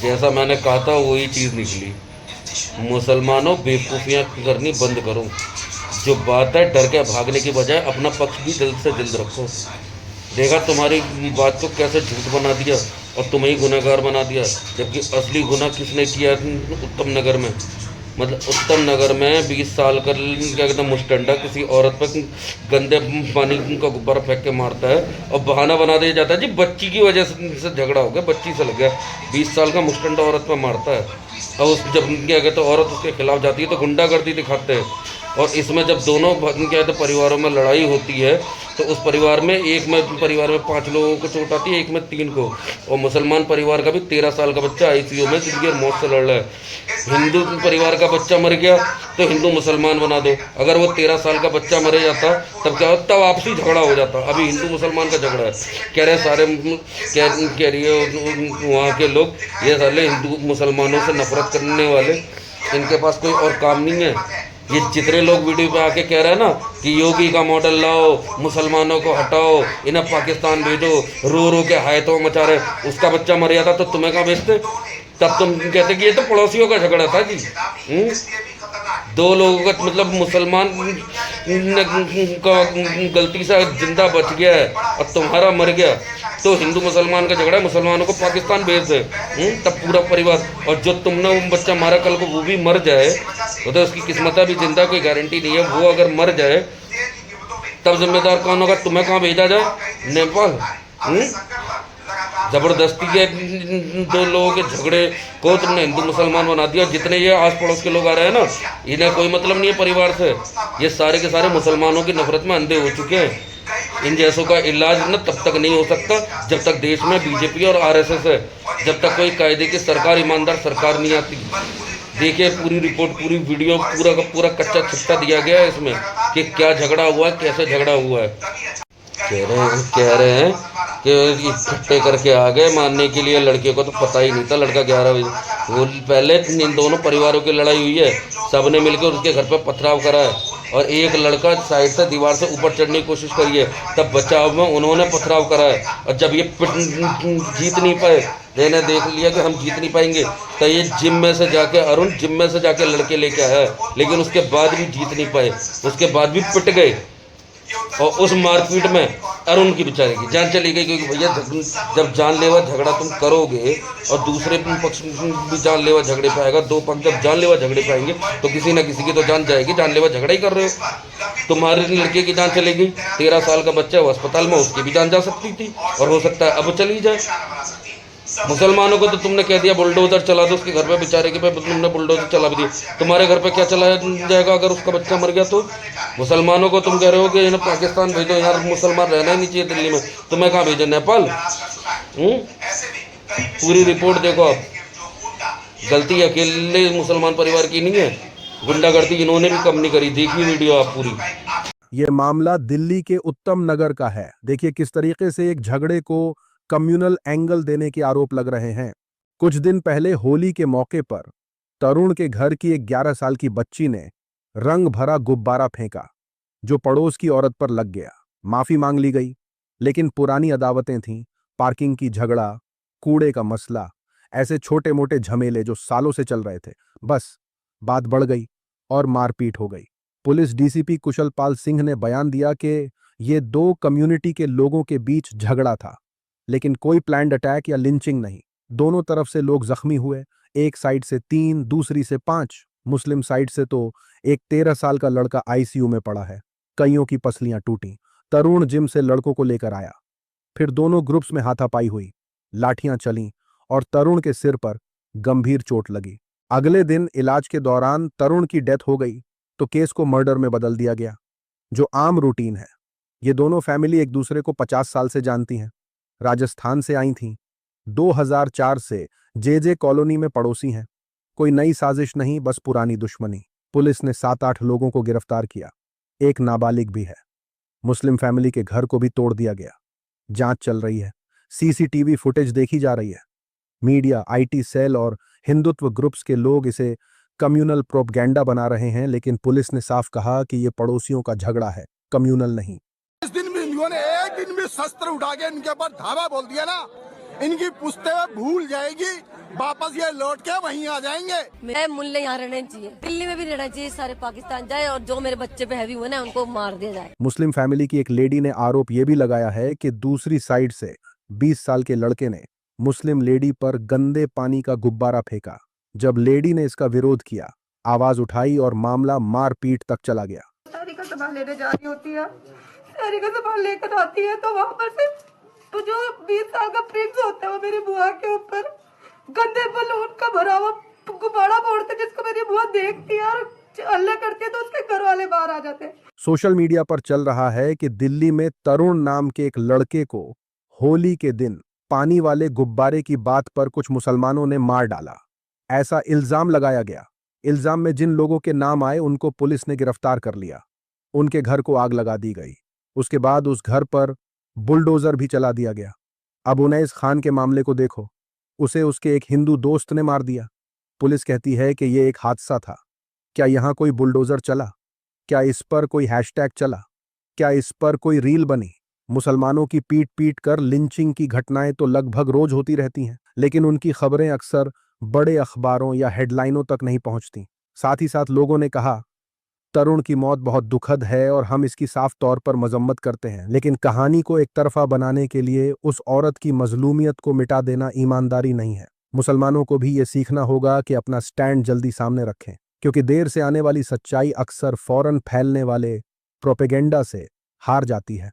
जैसा मैंने कहा था वही चीज़ निकली। मुसलमानों, बेवकूफ़ियाँ करनी बंद करो। जो बात है, डर के भागने की बजाय अपना पक्ष भी जल्द से जल्द रखो। देखा तुम्हारी बात को कैसे झूठ बना दिया और तुम्हें ही गुनहगार बना दिया, जबकि असली गुनाह किसने किया उत्तम नगर में। मतलब उत्तम नगर में 20 साल का क्या कहते हैं मुस्टंडा किसी औरत पर गंदे पानी का गुब्बारा फेंक के मारता है और बहाना बना दिया जाता है जी बच्ची की वजह से झगड़ा हो गया, बच्ची से लग गया। 20 साल का मुस्टंडा औरत पर मारता है और उस जब क्या कहते हैं औरत उसके खिलाफ जाती है तो गुंडागर्दी दिखाते हैं। और इसमें जब दोनों क्या कहते हैं परिवारों में लड़ाई होती है तो उस परिवार में एक में परिवार में 5 लोगों को चोट आती है, एक में 3 को। और मुसलमान परिवार का भी 13 साल का बच्चा आईसीयू में जिंदगी और मौत से लड़ रहा है। हिंदू परिवार का बच्चा मर गया तो हिंदू मुसलमान बना दो। अगर वो 13 साल का बच्चा मरे जाता तब क्या होता, तब आपसी झगड़ा हो जाता। अभी हिंदू मुसलमान का झगड़ा है। कह रहे सारे कह रही है वहाँ के लोग, ये साले हिंदू मुसलमानों से नफरत करने वाले, इनके पास कोई और काम नहीं है। ये जितने लोग वीडियो पे आके कह रहे हैं ना कि योगी का मॉडल लाओ, मुसलमानों को हटाओ, इन्हें पाकिस्तान भेजो, रो रो के हाय तो मचा रहे, उसका बच्चा मर जाता तो तुम्हें कहाँ भेजते? तब तुम कहते कि ये तो पड़ोसियों का झगड़ा था जी। दो लोगों का मतलब मुसलमान का गलती से जिंदा बच गया है और तुम्हारा मर गया, तो हिंदू मुसलमान का झगड़ा है, मुसलमानों को पाकिस्तान भेज दे। तब पूरा परिवार, और जो तुमने वो बच्चा मारा कल को वो भी मर जाए तो उसकी किस्मत भी जिंदा, कोई गारंटी नहीं है। वो अगर मर जाए तब जिम्मेदार कौन होगा? तुम्हें कहाँ भेजा जाए? नेपाल। जबरदस्ती के दो लोगों के झगड़े को तुमने हिंदू मुसलमान बना दिया। जितने ये आस पड़ोस के लोग आ रहे हैं ना, इन्हें कोई मतलब नहीं है परिवार से। ये सारे के सारे मुसलमानों की नफरत में अंधे हो चुके हैं। इन जैसों का इलाज न तब तक नहीं हो सकता जब तक देश में बीजेपी और आरएसएस है, जब तक कोई कायदे की सरकार, ईमानदार सरकार नहीं आती। देखिए पूरी रिपोर्ट, पूरी वीडियो, पूरा का पूरा कच्चा चिट्ठा दिया गया है इसमें कि क्या झगड़ा हुआ है, कैसे झगड़ा हुआ है। कह रहे हैं कि इकट्ठे करके आ गए मारने के लिए लड़के को, तो पता ही नहीं था लड़का 11 बजे। वो पहले इन दोनों परिवारों की लड़ाई हुई है, सब ने मिलकर उसके घर पर पथराव करा है और एक लड़का साइड से दीवार से ऊपर चढ़ने की कोशिश करी है, तब बचाव में उन्होंने पथराव करा है। और जब ये जीत नहीं पाए, मैंने देख लिया कि हम जीत नहीं पाएंगे, तो ये जिम में से जाके, अरुण जिम में से जाके लड़के लेके आया, लेकिन उसके बाद भी जीत नहीं पाए, उसके बाद भी पिट गए। और उस मारपीट में अरुण की बेचारे की जान चली गई, क्योंकि भैया जब जानलेवा झगड़ा तुम करोगे और दूसरे पक्ष भी जानलेवा झगड़े पाएगा, दो पक्ष जब जानलेवा झगड़े पाएंगे तो किसी ना किसी की तो जान जाएगी। जानलेवा झगड़ा ही कर रहे हो, तुम्हारे लड़के की जान चलेगी, 13 साल का बच्चा है वो अस्पताल में, उसकी भी जान जा सकती थी और हो सकता है अब चली जाए। मुसलमानों को तो तुमने कह दिया बुलडोजर चला दो उसके घर पे बेचारे के पे, तुमने बुलडोजर चला भी दिया। तुम्हारे घर पे क्या चलाया जाएगा अगर उसका बच्चा मर गया तो? मुसलमानों को तुम कह रहे हो कि इन्हें पाकिस्तान भेजो, यार मुसलमान रहना ही नहीं चाहिए दिल्ली में, तुम्हें कहाँ भेजो? नेपाल। पूरी रिपोर्ट देखो आप। गलती अकेले मुसलमान परिवार की नहीं है, गुंडागर्दी इन्होंने भी कम नहीं करी। देखिए वीडियो आप पूरी। ये मामला दिल्ली के उत्तम नगर का है। देखिए किस तरीके से एक झगड़े को कम्युनल एंगल देने के आरोप लग रहे हैं। कुछ दिन पहले होली के मौके पर तरुण के घर की एक 11 साल की बच्ची ने रंग भरा गुब्बारा फेंका जो पड़ोस की औरत पर लग गया। माफी मांग ली गई, लेकिन पुरानी अदावतें थीं, पार्किंग की झगड़ा, कूड़े का मसला, ऐसे छोटे मोटे झमेले जो सालों से चल रहे थे। बस बात बढ़ गई और मारपीट हो गई। पुलिस डीसीपी कुशल पाल सिंह ने बयान दिया कि ये दो कम्युनिटी के लोगों के बीच झगड़ा था, लेकिन कोई प्लान्ड अटैक या लिंचिंग नहीं। दोनों तरफ से लोग जख्मी हुए, एक साइड से 3, दूसरी से 5। मुस्लिम साइड से तो एक 13 साल का लड़का आईसीयू में पड़ा है, कईयों की पसलियां टूटी। तरुण जिम से लड़कों को लेकर आया, फिर दोनों ग्रुप्स में हाथापाई हुई, लाठियां चलीं और तरुण के सिर पर गंभीर चोट लगी। अगले दिन इलाज के दौरान तरुण की डेथ हो गई तो केस को मर्डर में बदल दिया गया, जो आम रूटीन है। ये दोनों फैमिली एक दूसरे को 50 साल से जानती हैं, राजस्थान से आई थीं, 2004 से जे कॉलोनी में पड़ोसी हैं। कोई नई साजिश नहीं, बस पुरानी दुश्मनी। पुलिस ने 7-8 लोगों को गिरफ्तार किया, एक नाबालिग भी है। मुस्लिम फैमिली के घर को भी तोड़ दिया गया। जांच चल रही है, सीसीटीवी फुटेज देखी जा रही है। मीडिया, आईटी सेल और हिंदुत्व ग्रुप्स के लोग इसे कम्युनल प्रोपगेंडा बना रहे हैं, लेकिन पुलिस ने साफ कहा कि यह पड़ोसियों का झगड़ा है, कम्युनल नहीं। इस दिन भी इन्होंने एक दिन भी शस्त्र उठा के इनके ऊपर धावा बोल दिया ना, इनकी पुश्तें भूल जाएगी, वापस ये लौट के वहीं आ जाएंगे। मैं मुल्ले यहाँ रहना चाहिए, दिल्ली में भी रहना चाहिए, सारे पाकिस्तान जाए और जो मेरे बच्चे पे हैवी हुए ना उनको मार दिया जाए। मुस्लिम फैमिली की एक लेडी ने आरोप यह भी लगाया है कि दूसरी साइड से 20 साल के लड़के ने मुस्लिम लेडी पर गंदे पानी का गुब्बारा फेंका। जब लेडी ने इसका विरोध किया, आवाज उठाई और मामला मारपीट तक चला गया। सारी का सामान लेने जा रही होती है, सारी का सामान लेकर आती है तो वहाँ पर से तो जो 20 साल का प्रिंस होता है वो मेरी बुआ के ऊपर गंदे बलून का भरा हुआ गुब्बारा फोड़ते हैं, जिसको मेरी बुआ देखती है और हल्ला करती है तो उसके घर वाले बाहर आ जाते हैं। सोशल मीडिया पर चल रहा है कि दिल्ली में तरुण नाम के एक लड़के को होली के दिन पानी वाले गुब्बारे की बात पर कुछ मुसलमानों ने मार डाला, ऐसा इल्जाम लगाया गया। इल्जाम में जिन लोगों के नाम आए उनको पुलिस ने गिरफ्तार कर लिया। उनके घर को आग लगा दी गई। उसके बाद उस घर पर बुलडोजर भी चला दिया गया। अब उनैस खान के मामले को देखो, उसे उसके एक हिंदू दोस्त ने मार दिया। पुलिस कहती है कि यह एक हादसा था। क्या यहां कोई बुलडोजर चला? क्या इस पर कोई हैशटैग चला? क्या इस पर कोई रील बनी? मुसलमानों की पीट पीट कर लिंचिंग की घटनाएं तो लगभग रोज होती रहती हैं, लेकिन उनकी खबरें अक्सर बड़े अखबारों या हेडलाइनों तक नहीं पहुंचती। साथ ही साथ लोगों ने कहा, तरुण की मौत बहुत दुखद है और हम इसकी साफ तौर पर मजम्मत करते हैं, लेकिन कहानी को एक तरफा बनाने के लिए उस औरत की मजलूमियत को मिटा देना ईमानदारी नहीं है। मुसलमानों को भी ये सीखना होगा कि अपना स्टैंड जल्दी सामने रखें, क्योंकि देर से आने वाली सच्चाई अक्सर फौरन फैलने वाले प्रोपेगेंडा से हार जाती है।